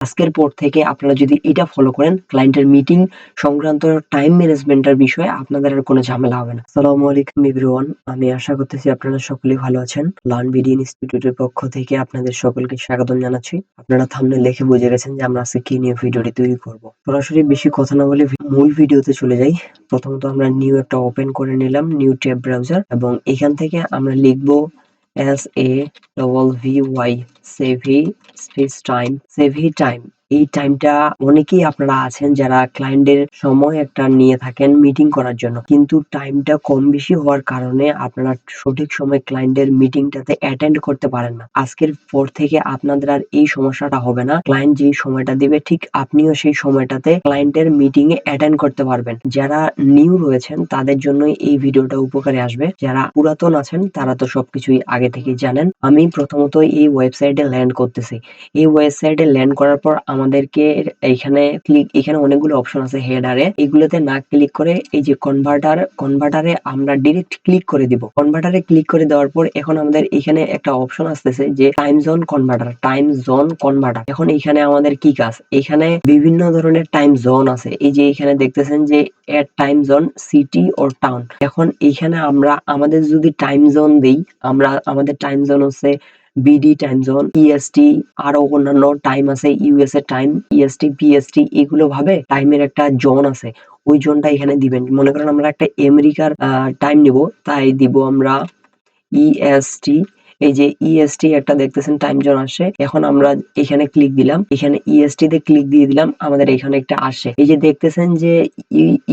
আজকের পর থেকে আপনারা যদি এটা ফলো করেন, ক্লায়েন্টের মিটিং সংক্রান্ত টাইম ম্যানেজমেন্টের বিষয়ে আপনাদের আর কোনো ঝামেলা হবে না। আসসালামু আলাইকুম এভরিওয়ান। আমি আশা করতেছি আপনারা সকলেই ভালো আছেন। লার্ন বিডি ইনস্টিটিউটের পক্ষ থেকে আপনাদের সকলকে স্বাগতম জানাচ্ছি। আপনারা থাম্বনেল দেখে বুঝে গেছেন যে আমরা আজকে কি নিয়ে ভিডিওটি তৈরি করব। সরাসরি বেশি কথা না বলে মূল ভিডিওতে চলে যাই। প্রথমত আমরা নিউ একটা ওপেন করে নিলাম, নিউ ট্যাব ব্রাউজার, এবং এখান থেকে আমরা লিখব SAVVY সেভি টাইম। এই টাইমটা অনেকেই আপনারা আছেন যারা ক্লায়েন্টের সময় একটা নিয়ে থাকেন মিটিং করার জন্য, কিন্তু টাইমটা কম বেশি হওয়ার কারণে আপনারা সঠিক সময় ক্লায়েন্টের মিটিংটাতে অ্যাটেন্ড করতে পারেন না। আজকের পর থেকে আপনাদের আর এই সমস্যাটা হবে না। ক্লায়েন্ট যেই সময়টা দিবে ঠিক আপনিও সেই সময়টাতে ক্লায়েন্টের মিটিং এ অ্যাটেন্ড করতে পারবেন। যারা নিউ রয়েছেন তাদের জন্য এই ভিডিওটা উপকারে আসবে। যারা পুরাতন আছেন তারা তো সবকিছুই আগে থেকেই জানেন। আমি প্রথমত এই ওয়েবসাইটে ল্যান্ড করতেছি। এই ওয়েবসাইটে ল্যান্ড করার পর আমাদেরকে এখানে অনেকগুলো অপশন আছে হেডারে। এগুলোতে না ক্লিক করে এই যে কনভার্টারে আমরা ডিরেক্ট ক্লিক করে দিব। কনভার্টারে ক্লিক করে দেওয়ার পর এখন আমাদের এখানে একটা অপশন আসতেছে যে টাইম জোন কনভার্টার। এখন এখানে আমাদের কি কাজ? এখানে বিভিন্ন ধরনের টাইম জোন আছে। এই যে এখানে দেখতেছেন যে add time zone city or town. এখন এখানে আমরা আমাদের যদি টাইম জোন দেই, আমাদের টাইম জোন হচ্ছে বিডি টাইম জোন, ইএসটি, আরো অন্যান্য টাইম আছে, ইউএসএ টাইম, ইএসটি, পিএসটি, এগুলো ভাবে টাইমের একটা জোন আছে। ওই জোনটা এখানে দিবেন। মনে করেন আমরা একটা আমেরিকার টাইম নিব, তাই দিব আমরা ইএসটি। এই যে ইএসটি একটা দেখতেছেন টাইম জোন আসে। এখন আমরা এখানে ক্লিক দিলাম, এখানে ইএসটি তে ক্লিক দিয়ে দিলাম, আমাদের এখানে একটা আসে। এই যে দেখতেছেন যে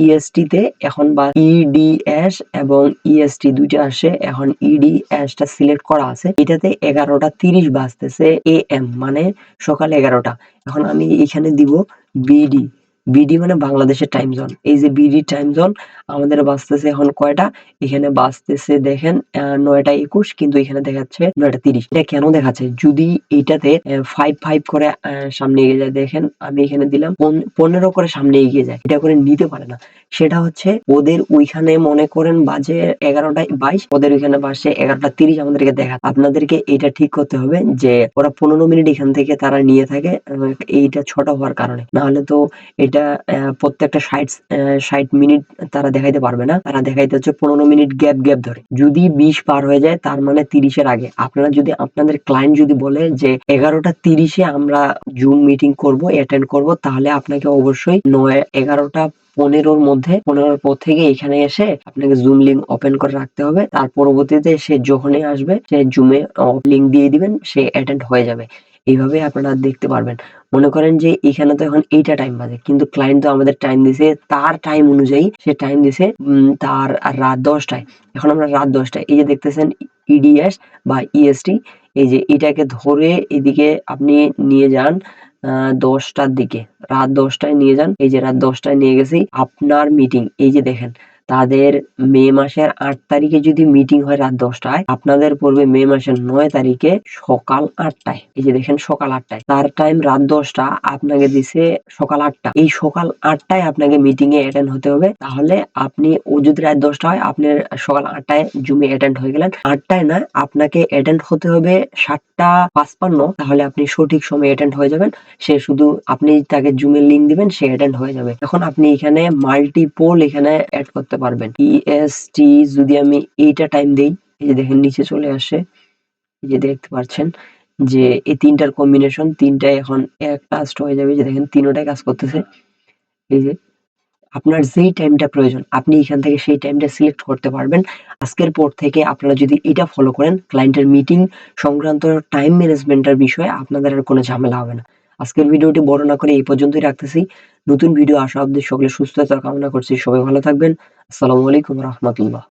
ইএসটি তে এখন বা ইডিএস এবং ইএসটি দুইটা আসে। এখন ইডিএস টা সিলেক্ট করা আছে, এটাতে 11:30 বাজতেছে এএম, মানে সকাল 11টা। এখন আমি এখানে দিব বিডি। বিডি মানে বাংলাদেশের টাইম জোন। এই যে বিডি টাইম জোন আমাদের বাজতেছে এখন কয়টা? এখানে বাজতেছে দেখেন 9:21, কিন্তু এখানে দেখাচ্ছে 9:30। এটা কেন দেখাচ্ছে? যদি এটাতে 5 করে সামনে এগিয়ে যায়, দেখেন আমি এখানে দিলাম 15 করে সামনে এগিয়ে যায়, এটা করে নিতে পারে না। সেটা হচ্ছে ওদের ওইখানে মনে করেন বাজে 11:22, ওদের ওইখানে বাজছে 11:30 আমাদেরকে দেখা। আপনাদেরকে এটা ঠিক করতে হবে যে ওরা 15 মিনিট এখান থেকে তারা নিয়ে থাকে এইটা ছোট হওয়ার কারণে। না হলে তো এটা প্রত্যেকটা 60 মিনিট তারা দেখাইতে পারবে না। তারা দেখাইতে হচ্ছে 15 মিনিট গ্যাপ ধরে। যদি 20 পার হয়ে যায় তার মানে 30-এর আগে। আপনারা যদি আপনাদের ক্লায়েন্ট যদি বলে যে 11:30-এ আমরা জুম মিটিং করব, অ্যাটেন্ড করব, তাহলে আপনাকে অবশ্যই 11:15-র মধ্যে 15-র পর থেকে এখানে এসে আপনাকে জুম লিংক ওপেন করে রাখতে হবে। তার পরবর্তীতে সে যখনই আসবে সে জুমে লিংক দিয়ে দিবেন, সে অ্যাটেন্ড হয়ে যাবে। এইভাবে আপনারা দেখতে পারবেন। মনে করেন যে এখানে তো এখন এইটা টাইম বাজে, কিন্তু ক্লায়েন্ট তো আমাদের টাইম দিছে, তার টাইম অনুযায়ী সে টাইম দিছে তার রাত 10টায়। এখন আমরা রাত 10টায়, এই যে দেখতেছেন ইডিএস বা ইএসটি, এই যে এটাকে ধরে এদিকে আপনি নিয়ে যান 10টার দিকে, রাত 10টায় নিয়ে যান। এই যে রাত 10টায় নিয়ে গেছি। আপনার মিটিং, এই যে দেখেন তাদের মে মাসের 8 তারিখে যদি মিটিং হয় রাত 10টায়, আপনাদের পড়বে মে মাসের 9 তারিখে সকাল 8টায়। এই যে দেখেন সকাল 8টায়, তার টাইম রাত 10টা, আপনাকে দিছে সকাল 8টা। এই সকাল 8টায় আপনাকে মিটিং এ অ্যাটেন্ড হতে হবে। তাহলে আপনি, ও যদি রাত 10টা হয়, আপনি সকাল 8টায় জুমে অ্যাটেন্ড হয়ে গেলেন। 8টায় না, আপনাকে অ্যাটেন্ড হতে হবে 7:55, তাহলে আপনি সঠিক সময়ে অ্যাটেন্ড হয়ে যাবেন। সে শুধু আপনি তাকে জুমের লিংক দিবেন, সে অ্যাটেন্ড হয়ে যাবে। এখন আপনি এখানে মাল্টিপল এখানে অ্যাড করতে পারবেন। ইএসটি যদি আমি এইটা টাইম দেই, এই যে দেখেন নিচে চলে আসে, এই যে দেখতে পাচ্ছেন যে এই তিনটার কম্বিনেশন, তিনটাই এখন এক টাস্ট হয়ে যাবে। যে দেখেন তিনটাই কাজ করতেছে। এই যে আপনার যেই টাইমটা প্রয়োজন আপনি এখান থেকে সেই টাইমটা সিলেক্ট করতে পারবেন। আজকের পর থেকে আপনারা যদি এটা ফলো করেন, ক্লায়েন্টের মিটিং সংক্রান্ত টাইম ম্যানেজমেন্টের বিষয়ে আপনাদের আর কোনো ঝামেলা হবে না। আজকের ভিডিওটি বড় না করে এই পর্যন্তই রাখতেছি। নতুন ভিডিও আসা অবধি সকলে সুস্থতা কামনা করছি। সবাই ভালো থাকবেন। আসসালামু আলাইকুম রহমতুল্লাহ।